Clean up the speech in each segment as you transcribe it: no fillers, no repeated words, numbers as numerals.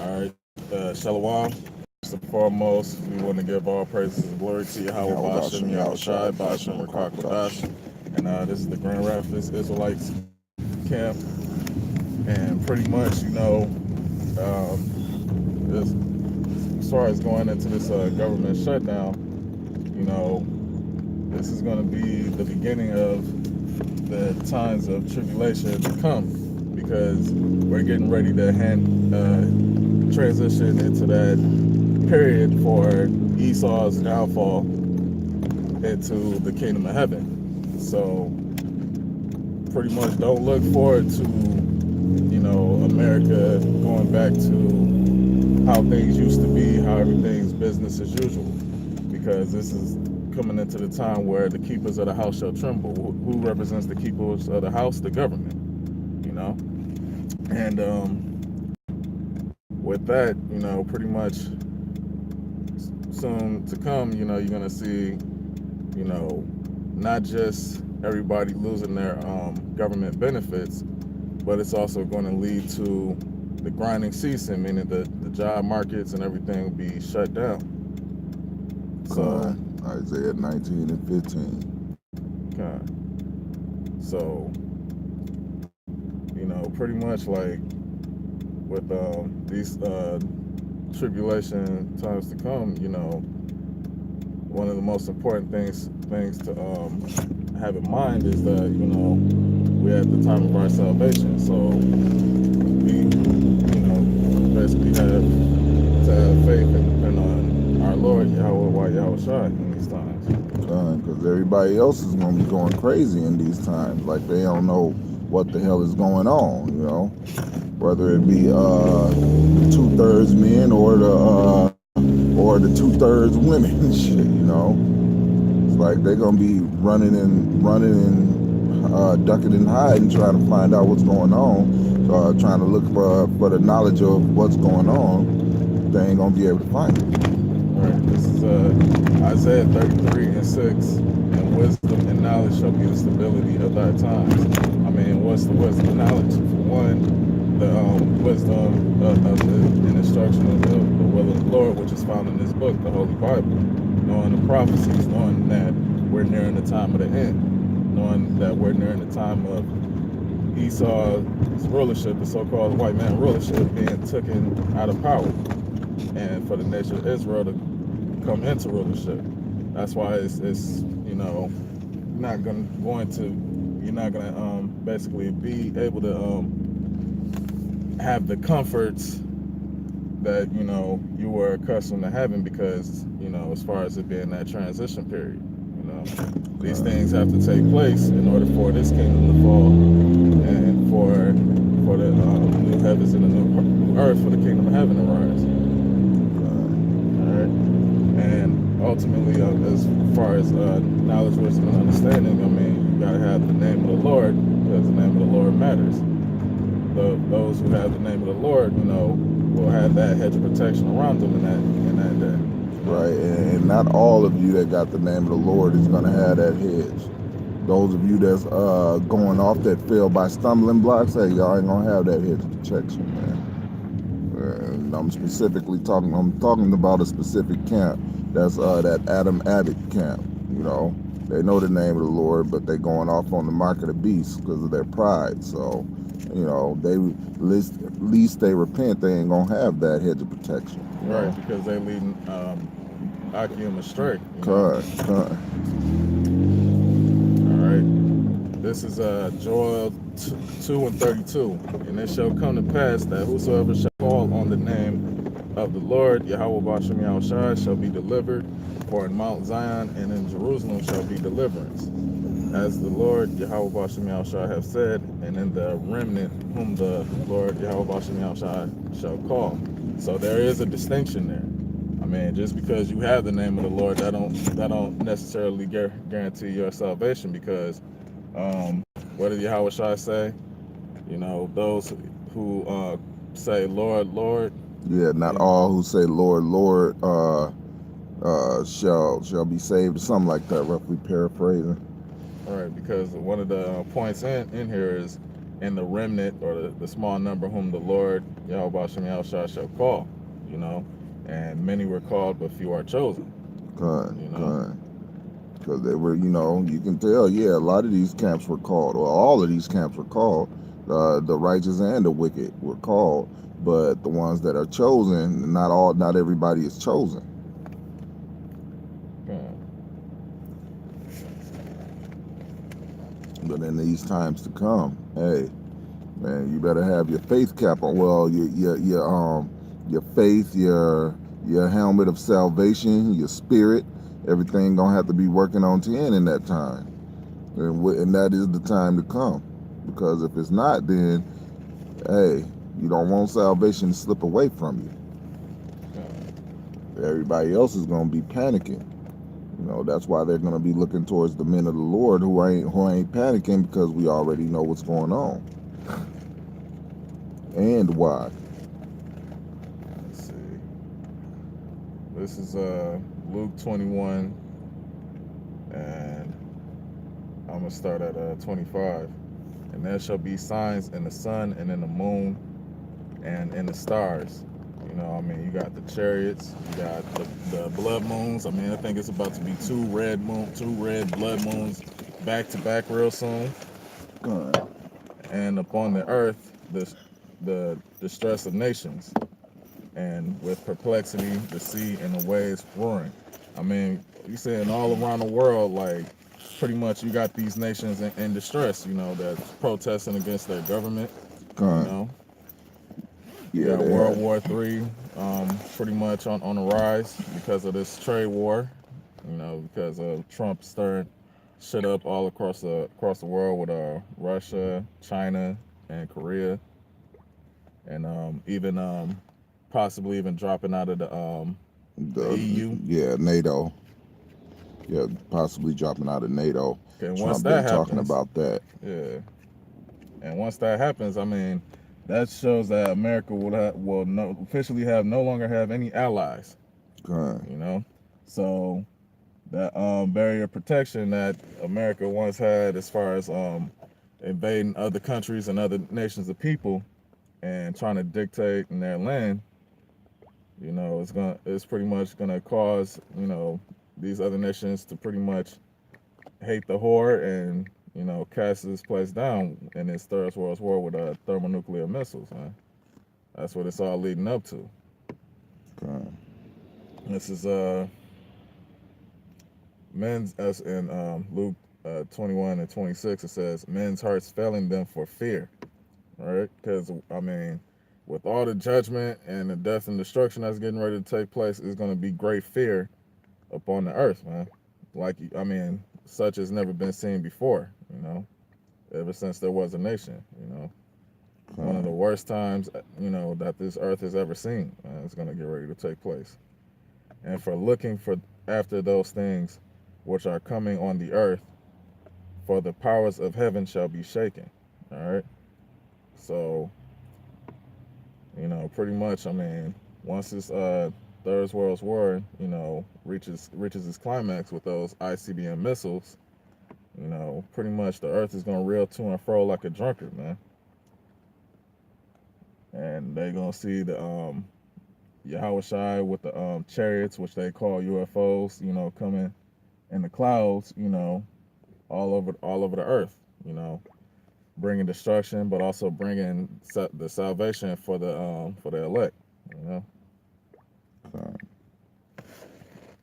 All right, Shalom. First and foremost, we want to give all praises and glory to Yahweh Bashem, Yahweh Shai, Bashem, Rakakwadash. And this is the Grand Rapids Israelites camp. And pretty much, as far as going into this government shutdown, this is going to be the beginning of the times of tribulation to come, because we're getting ready to transition into that period for Esau's downfall into the kingdom of heaven. So pretty much don't look forward to, America going back to how things used to be, how everything's business as usual, because this is coming into the time where the keepers of the house shall tremble. Who represents the keepers of the house? The government, and with that, pretty much soon to come, you're going to see, not just everybody losing their government benefits, but it's also going to lead to the grinding ceasing, meaning the job markets and everything will be shut down. So Isaiah 19 and 15. Okay. So, pretty much like with these tribulation times to come, one of the most important things to have in mind is that, we're at the time of our salvation. So we, basically have to have faith and depend on our Lord, Yahweh Shai, in these times. Because everybody else is going to be going crazy in these times. Like, they don't know what the hell is going on, whether it be the 2/3 men or the 2/3 women and shit, It's like they're gonna be running and ducking and hiding, trying to find out what's going on, trying to look for the knowledge of what's going on. They ain't gonna be able to find it. All right, this is Isaiah 33 and 6. And wisdom and knowledge shall be the stability of thy times. I mean, what's the wisdom and knowledge? For one, the wisdom of the instruction of the will of the Lord, which is found in this book, the Holy Bible. Knowing the prophecies, knowing that we're nearing the time of the end, knowing that we're nearing the time of Esau's rulership, the so-called white man rulership, being taken out of power, and for the nation of Israel to come into rulership. That's why you're not gonna basically be able to have the comforts that you were accustomed to having, because as far as it being that transition period, these things have to take place in order for this kingdom to fall, and for the new heavens and the new earth, for the kingdom of heaven to rise. All right, and ultimately, as far as knowledge, wisdom, and understanding, I mean, you gotta have the name of the Lord, because the name of the Lord matters. Those who have the name of the Lord, will have that hedge of protection around them in that day. Right, and not all of you that got the name of the Lord is gonna have that hedge. Those of you that's going off that fell by stumbling blocks, hey, y'all ain't gonna have that hedge of protection, man. And I'm talking about a specific camp. That's that Adam Abbott camp. They know the name of the Lord, but they going off on the mark of the beast because of their pride. So, they at least they repent. They ain't gonna have that hedge of protection. Right, because they leading Akim astray. Correct. All right. This is Joel 2 and 32. And it shall come to pass that whosoever shall call on the name of the Lord, Yahweh Bashem Yahweh Shai, shall be delivered. For in Mount Zion and in Jerusalem shall be deliverance, as the Lord Yahweh Bashem Yahweh Shai have said, and in the remnant whom the Lord Yahweh Bashem Yahweh Shai shall call. So there is a distinction there. I mean, just because you have the name of the Lord, that don't necessarily guarantee your salvation, because what did Yahweh Shai say? Those who say Lord, Lord. Yeah, not all who say Lord, Lord shall be saved, or something like that, roughly paraphrasing. All right, because one of the points in here is and the remnant, or the small number whom the Lord Yahweh Shem Yahushua shall call, you know. And many were called, but few are chosen, you know. Kind. Because they were, you can tell, yeah, a lot of these camps were called, or all of these camps were called. The righteous and the wicked were called, but the ones that are chosen, not everybody is chosen. Yeah. But in these times to come, hey, man, you better have your faith cap on. Well, your faith, your helmet of salvation, your spirit, everything gonna have to be working on 10 in that time, and that is the time to come. Because if it's not, then hey, you don't want salvation to slip away from you. Yeah. Everybody else is gonna be panicking. That's why they're gonna be looking towards the men of the Lord who ain't panicking, because we already know what's going on and why. Let's see. This is Luke 21, and I'm gonna start at 25. And there shall be signs in the sun and in the moon and in the stars. I mean, you got the chariots, you got the blood moons. I mean, I think it's about to be two red blood moons back to back real soon. Good. And upon the earth, the distress of nations, and with perplexity, the sea and the waves roaring. I mean, you saying all around the world, like pretty much you got these nations in distress, that's protesting against their government, you Good. know. You Yeah, got they World have. War III, pretty much on the rise because of this trade war, because of Trump stirring shit up all across the world with Russia, China, and Korea, and even possibly even dropping out of the EU. NATO. Yeah, possibly dropping out of NATO. And once Trump that been talking happens, about that. yeah, and once that happens, I mean, that shows that America officially no longer have any allies. Good. So that barrier of protection that America once had, as far as invading other countries and other nations of people and trying to dictate in their land, it's pretty much gonna cause these other nations to pretty much hate the whore and cast this place down in this third world war with thermonuclear missiles, man. That's what it's all leading up to. Good. This is men's, as in Luke 21 and 26. It says men's hearts failing them for fear, right? Because I mean, with all the judgment and the death and destruction that's getting ready to take place, is going to be great fear upon the earth, man. Like, I mean, such has never been seen before, ever since there was a nation, One of the worst times, that this earth has ever seen, is going to get ready to take place. And for looking for after those things which are coming on the earth, for the powers of heaven shall be shaken. All right. So, pretty much, I mean, once this Third World War, reaches its climax with those ICBM missiles, pretty much the earth is gonna reel to and fro like a drunkard, man. And they're gonna see the Yahweh Shai with the chariots, which they call UFOs, coming in the clouds, all over the earth, bringing destruction, but also bringing the salvation for the elect, Good.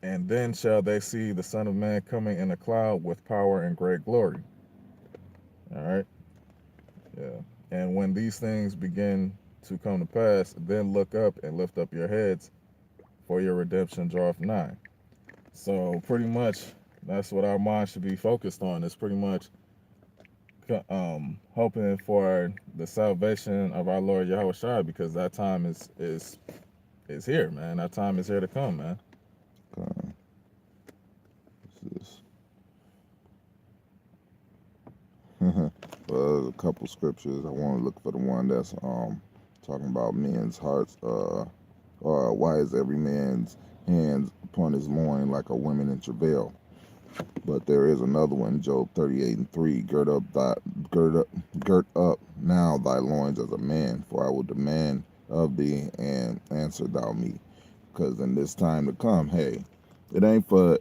And then shall they see the Son of Man coming in a cloud with power and great glory. All right, yeah. And when these things begin to come to pass, then look up and lift up your heads, for your redemption draweth nigh. So pretty much, that's what our mind should be focused on. Is pretty much hoping for the salvation of our Lord Yahweh Shai, because that time is here, man. That time is here to come, man. Good. What's this? A couple scriptures. I want to look for the one that's talking about men's hearts. Why is every man's hands upon his loin like a woman in travail? But there is another one, Job 38:3. Girt up now thy loins as a man, for I will demand of thee, and answer thou me. Because in this time to come, hey, it ain't for,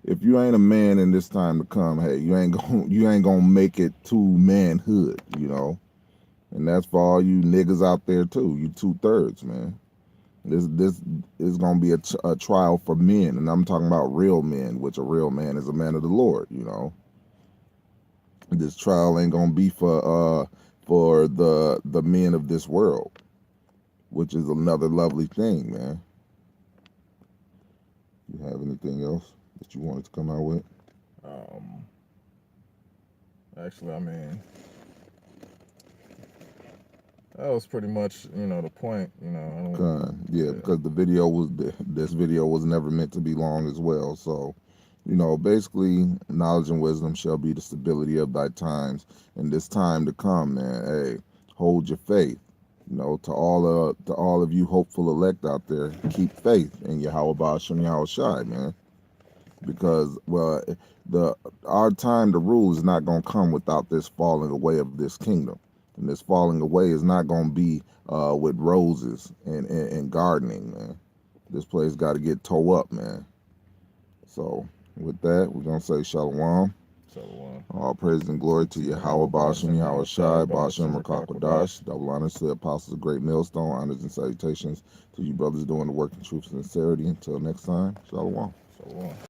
if you ain't a man in this time to come, hey, you ain't gonna make it to manhood, you know. And that's for all you niggas out there too. You 2/3, man. This is gonna be a trial for men, and I'm talking about real men, which a real man is a man of the Lord. You know, this trial ain't gonna be for the men of this world, which is another lovely thing, man. You have anything else that you wanted to come out with? Actually, I mean, that was pretty much, the point. I don't. Yeah, because this video was never meant to be long as well. So, basically, knowledge and wisdom shall be the stability of thy times. And this time to come, man, hey, hold your faith. To all of you hopeful elect out there, keep faith in Yahweh Ba'ashem Yahweh Shai, man. Because our time to rule is not gonna come without this falling away of this kingdom. And this falling away is not gonna be with roses and gardening, man. This place got to get tore up, man. So with that, we're gonna say shalom. So, All praise and glory to Yahweh Ba'ashem Yahweh Shai Ba'ashem Rakakwadash. Double honors to the apostles of Great Millstone. Honors and salutations to you brothers doing the work in truth and sincerity. Until next time, shalom. so.